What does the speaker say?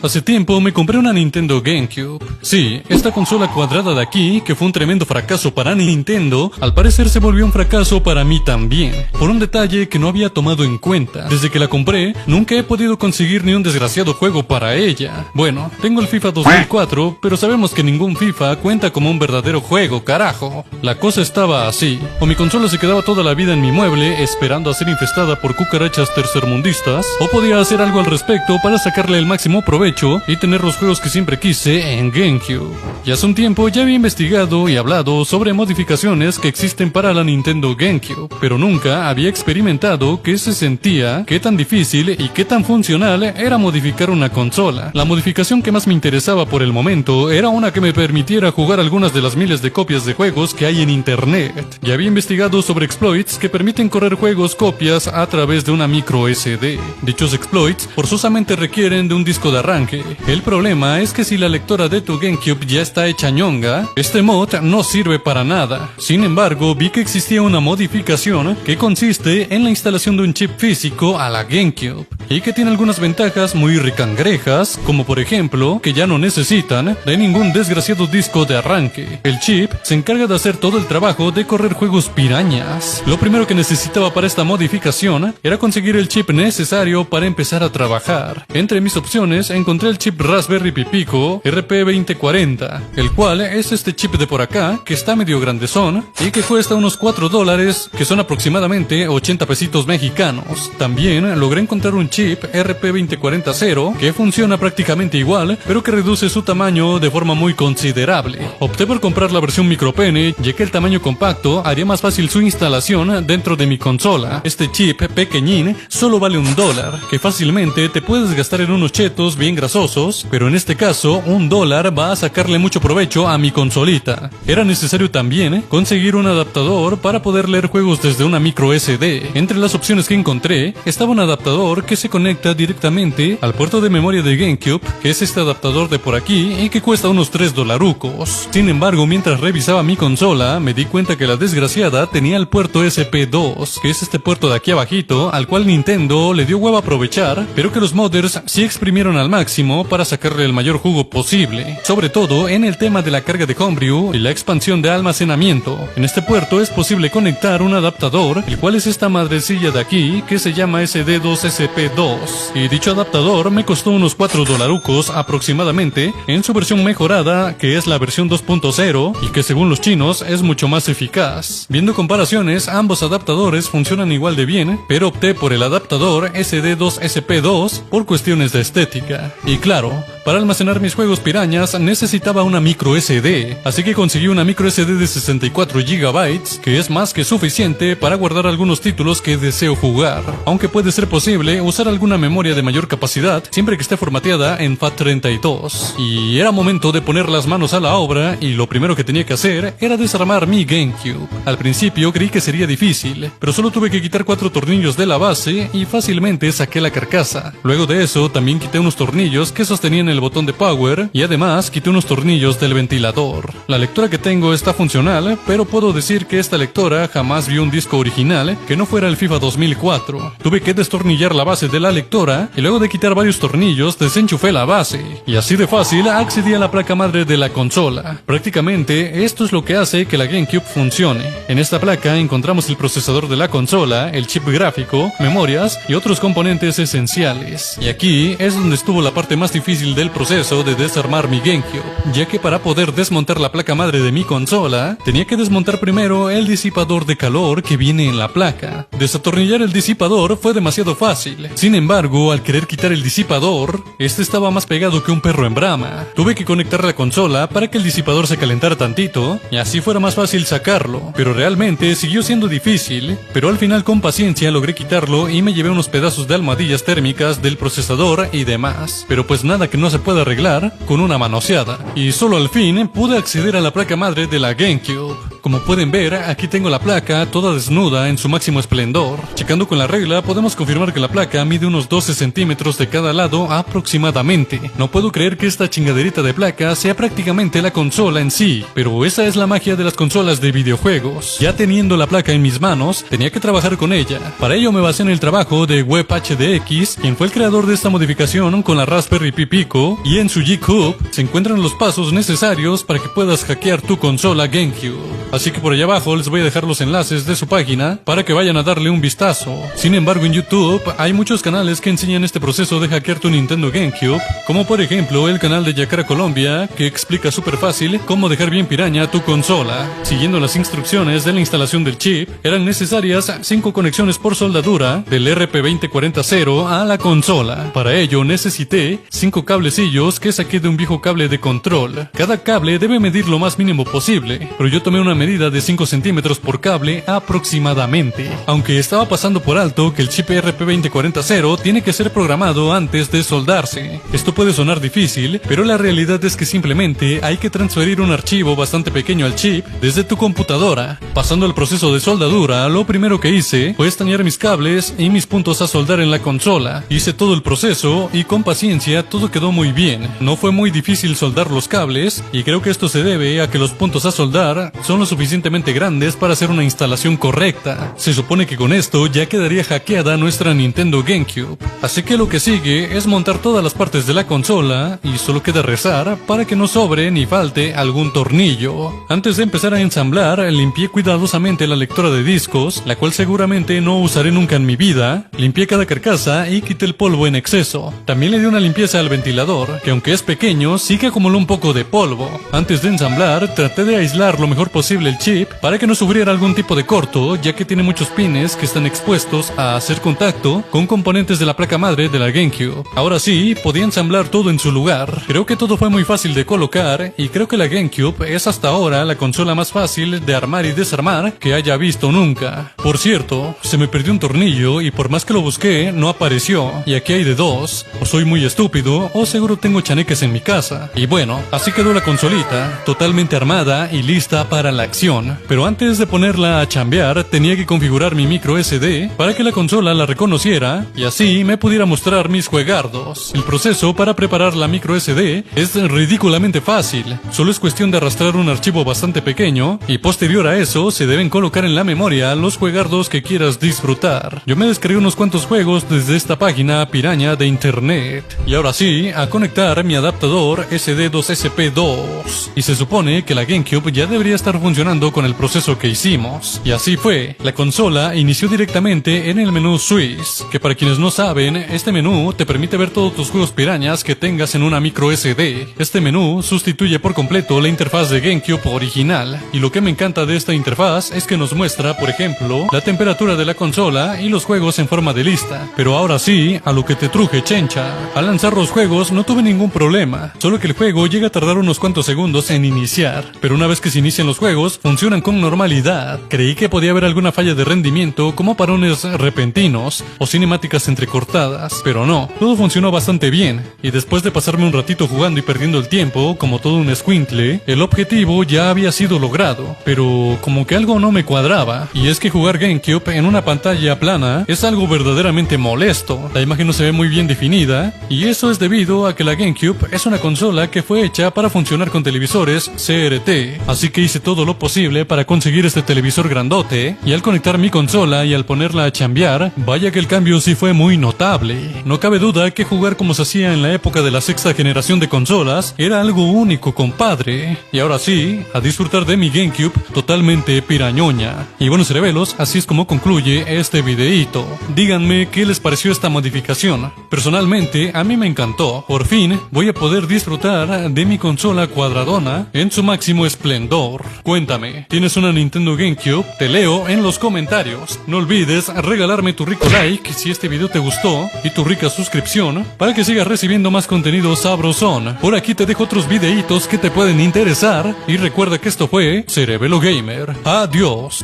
Hace tiempo me compré una Nintendo GameCube. Sí, esta consola cuadrada de aquí, que fue un tremendo fracaso para Nintendo, al parecer se volvió un fracaso para mí también, por un detalle que no había tomado en cuenta. Desde que la compré, nunca he podido conseguir ni un desgraciado juego para ella. Bueno, tengo el FIFA 2004, pero sabemos que ningún FIFA cuenta como un verdadero juego, carajo. La cosa estaba así: o mi consola se quedaba toda la vida en mi mueble esperando a ser infestada por cucarachas tercermundistas, o podía hacer algo al respecto para sacarle el máximo provecho y tener los juegos que siempre quise en GameCube. Y hace un tiempo ya había investigado y hablado sobre modificaciones que existen para la Nintendo GameCube, pero nunca había experimentado qué se sentía, qué tan difícil y qué tan funcional era modificar una consola. La modificación que más me interesaba por el momento era una que me permitiera jugar algunas de las miles de copias de juegos que hay en internet. Ya había investigado sobre exploits que permiten correr juegos copias a través de una micro SD. Dichos exploits forzosamente requieren de un disco de arranque. El problema es que si la lectora de tu GameCube ya está hecha ñonga, este mod no sirve para nada. Sin embargo, vi que existía una modificación que consiste en la instalación de un chip físico a la GameCube y que tiene algunas ventajas muy ricangrejas, como por ejemplo que ya no necesitan de ningún desgraciado disco de arranque. El chip se encarga de hacer todo el trabajo de correr juegos pirañas. Lo primero que necesitaba para esta modificación era conseguir el chip necesario para empezar a trabajar. Entre mis opciones encontré el chip Raspberry Pi Pico RP2040, el cual es este chip de por acá, que está medio grandezón y que cuesta unos $4, que son aproximadamente 80 pesitos mexicanos. También logré encontrar un chip RP2040 que funciona prácticamente igual, pero que reduce su tamaño de forma muy considerable. Opté por comprar la versión micropene, ya que el tamaño compacto haría más fácil su instalación dentro de mi consola. Este chip pequeñín solo vale $1, que fácilmente te puedes gastar en unos chetos bien grasosos, pero en este caso $1 va a sacarle mucho provecho a mi consolita. Era necesario también conseguir un adaptador para poder leer juegos desde una micro SD. Entre las opciones que encontré estaba un adaptador que se conecta directamente al puerto de memoria de GameCube, que es este adaptador de por aquí y que cuesta unos $3. Sin embargo, mientras revisaba mi consola, me di cuenta que la desgraciada tenía el puerto SP2, que es este puerto de aquí abajito, al cual Nintendo le dio huevo a aprovechar, pero que los modders sí exprimieron al máximo para sacarle el mayor jugo posible, sobre todo en el tema de la carga de Homebrew y la expansión de almacenamiento. En este puerto es posible conectar un adaptador, el cual es esta madrecilla de aquí que se llama SD2SP2, y dicho adaptador me costó unos $4 aproximadamente en su versión mejorada, que es la versión 2.0 y que según los chinos es mucho más eficaz. Viendo comparaciones, ambos adaptadores funcionan igual de bien, pero opté por el adaptador SD2SP2 por cuestiones de estética. Y claro, para almacenar mis juegos pirañas necesitaba una micro SD, así que conseguí una micro SD de 64 GB, que es más que suficiente para guardar algunos títulos que deseo jugar, aunque puede ser posible usar alguna memoria de mayor capacidad siempre que esté formateada en FAT32. Y era momento de poner las manos a la obra, y lo primero que tenía que hacer era desarmar mi GameCube. Al principio creí que sería difícil, pero solo tuve que quitar 4 tornillos de la base y fácilmente saqué la carcasa. Luego de eso también quité unos tornillos que sostenían el botón de power y además quité unos tornillos del ventilador. La lectora que tengo está funcional, pero puedo decir que esta lectora jamás vio un disco original que no fuera el FIFA 2004. Tuve que destornillar la base de la lectora y luego de quitar varios tornillos desenchufé la base, y así de fácil accedí a la placa madre de la consola. Prácticamente esto es lo que hace que la GameCube funcione. En esta placa encontramos el procesador de la consola, el chip gráfico, memorias y otros componentes esenciales. Y aquí es donde estuvo la parte más difícil del proceso de desarmar mi GameCube, ya que para poder desmontar la placa madre de mi consola, tenía que desmontar primero el disipador de calor que viene en la placa. Desatornillar el disipador fue demasiado fácil. Sin embargo, al querer quitar el disipador, este estaba más pegado que un perro en brama. Tuve que conectar la consola para que el disipador se calentara tantito y así fuera más fácil sacarlo, pero realmente siguió siendo difícil, pero al final con paciencia logré quitarlo y me llevé unos pedazos de almohadillas térmicas del procesador y demás, pero pues nada que no se pueda arreglar con una manoseada, y solo al fin pude acceder a la placa madre de la GameCube. Como pueden ver, aquí tengo la placa toda desnuda en su máximo esplendor. Checando con la regla, podemos confirmar que la placa mide unos 12 centímetros de cada lado aproximadamente. No puedo creer que esta chingaderita de placa sea prácticamente la consola en sí, pero esa es la magia de las consolas de videojuegos. Ya teniendo la placa en mis manos, tenía que trabajar con ella. Para ello me basé en el trabajo de WebHDX, quien fue el creador de esta modificación con la Raspberry Pi Pico, y en su GitHub se encuentran los pasos necesarios para que puedas hackear tu consola GameCube. Así que por allá abajo les voy a dejar los enlaces de su página para que vayan a darle un vistazo. Sin embargo, en YouTube hay muchos canales que enseñan este proceso de hackear tu Nintendo GameCube, como por ejemplo el canal de Yacara Colombia, que explica súper fácil cómo dejar bien piraña tu consola. Siguiendo las instrucciones de la instalación del chip, eran necesarias 5 conexiones por soldadura del RP2040 a la consola. Para ello necesité 5 cablecillos que saqué de un viejo cable de control. Cada cable debe medir lo más mínimo posible, pero yo tomé una medida de 5 centímetros por cable aproximadamente, aunque estaba pasando por alto que el chip RP2040 tiene que ser programado antes de soldarse. Esto puede sonar difícil, pero la realidad es que simplemente hay que transferir un archivo bastante pequeño al chip desde tu computadora. Pasando el proceso de soldadura, lo primero que hice fue estañar mis cables y mis puntos a soldar en la consola. Hice todo el proceso y con paciencia todo quedó muy bien. No fue muy difícil soldar los cables, y creo que esto se debe a que los puntos a soldar son lo suficientemente grandes para hacer una instalación correcta. Se supone que con esto ya quedaría hackeada nuestra Nintendo GameCube. Así que lo que sigue es montar todas las partes de la consola y solo queda rezar para que no sobre ni falte algún tornillo. Antes de empezar a ensamblar, limpié cuidadosamente la lectora de discos, la cual seguramente no usaré nunca en mi vida. Limpié cada carcasa y quité el polvo en exceso. También le di una limpieza al ventilador, que aunque es pequeño, sí que acumuló un poco de polvo. Antes de ensamblar, traté de aislar lo mejor posible el chip para que no sufriera algún tipo de corto, ya que tiene muchos pines que están expuestos a hacer contacto con componentes de la placa madre de la GameCube. Ahora sí, podía ensamblar todo en su lugar. Creo que todo fue muy fácil de colocar, y creo que la GameCube es hasta ahora la consola más fácil de armar y desarmar que haya visto nunca. Por cierto, se me perdió un tornillo y por más que lo busqué, no apareció. Y aquí hay de dos: o soy muy estúpido, o seguro tengo chaneques en mi casa. Y bueno, así quedó la consolita, totalmente armada y lista para la acción. Pero antes de ponerla a chambear, tenía que configurar mi micro SD para que la consola la reconociera y así me pudiera mostrar mis juegardos. El proceso para preparar la micro SD es ridículamente fácil. Solo es cuestión de arrastrar un archivo bastante pequeño y posterior a eso se deben colocar en la memoria los juegardos que quieras disfrutar. Yo me descargué unos cuantos juegos desde esta página piraña de internet. Y ahora sí, a conectar mi adaptador SD2SP2. Y se supone que la GameCube ya debería estar funcionando con el proceso que hicimos. Y así fue. La consola inició directamente en el menú Swiss, que para quienes no saben, este menú te permite ver todos tus juegos pirañas que tengas en una micro SD. Este menú sustituye por completo la interfaz de GameCube original, y lo que me encanta de esta interfaz es que nos muestra, por ejemplo, la temperatura de la consola y los juegos en forma de lista. Pero ahora sí, a lo que te truje, chencha. Al lanzar los juegos no tuve ningún problema, solo que el juego llega a tardar unos cuantos segundos en iniciar, pero una vez que se inician los juegos, funcionan con normalidad. Creí que podía haber alguna falla de rendimiento, como parones repentinos o cinemáticas entrecortadas, pero no, todo funcionó bastante bien, y después de pasarme un ratito jugando y perdiendo el tiempo, como todo un escuincle, el objetivo ya había sido logrado, pero como que algo no me cuadraba, y es que jugar GameCube en una pantalla plana es algo verdaderamente molesto. La imagen no se ve muy bien definida, y eso es debido a que la GameCube es una consola que fue hecha para funcionar con televisores CRT, así que hice todo lo posible para conseguir este televisor grandote, y al conectar mi consola y al ponerla a chambear, vaya que el cambio sí fue muy notable. No cabe duda que jugar como se hacía en la época de la sexta generación de consolas era algo único, compadre. Y ahora sí, a disfrutar de mi GameCube totalmente pirañoña. Y bueno, cerebelos, así es como concluye este videíto. Díganme qué les pareció esta modificación. Personalmente, a mí me encantó. Por fin, voy a poder disfrutar de mi consola cuadradona en su máximo esplendor. Cuéntame, ¿tienes una Nintendo GameCube? Te leo en los comentarios. No olvides regalarme tu rico like si este video te gustó y tu rica suscripción para que sigas recibiendo más contenido sabrosón. Por aquí te dejo otros videitos que te pueden interesar y recuerda que esto fue Cerebelo Gamer. Adiós.